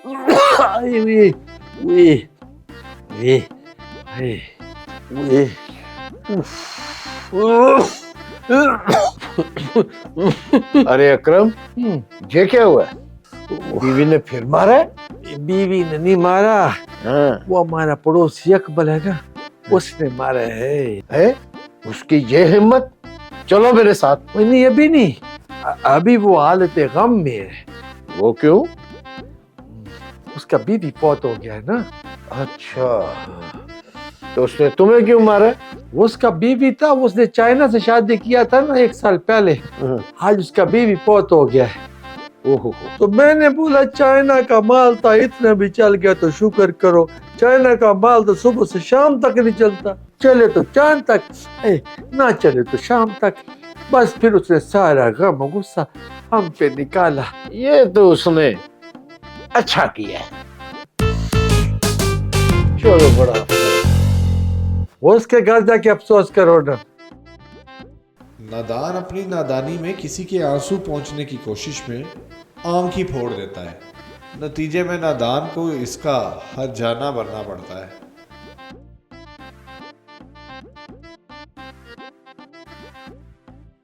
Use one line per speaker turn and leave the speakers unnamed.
Ay, uy, uy, uy, ay, uy, उफ,
अरे अकरम, ये क्या हुआ? बीवी ने फिर मारा है?
बीवी ने नहीं मारा,
हाँ।
वो हमारा पड़ोसी अकबर है ना, उसने मारा है।
उसकी ये हिम्मत? चलो मेरे साथ।
नहीं अभी नहीं, अभी वो हालत गम में है।
वो क्यों?
उसका बीवी फौत हो गया है ना।
अच्छा, तो उसने तुम्हें क्यों मारा?
वो उसका बीवी था, उसने चाइना से शादी किया था ना 1 साल पहले। आज उसका बीवी फौत हो गया है।
ओहो,
तो मैंने बोला चाइना का माल था, इतना भी चल गया तो शुक्र करो। चाइना का माल तो सुबह से शाम तक नहीं चलता, चले तो चांद तक, ना चले तो शाम तक। बस फिर उसने सारा गम और गुस्सा हम पे निकाला।
ये तो उसने अच्छा किया। चलो बड़ा
वो उसके घर जाके अफसोस करो ना।
नादान अपनी नादानी में किसी के आंसू पहुंचने की कोशिश में आंख ही फोड़ देता है। नतीजे में नादान को इसका हर जाना भरना पड़ता है।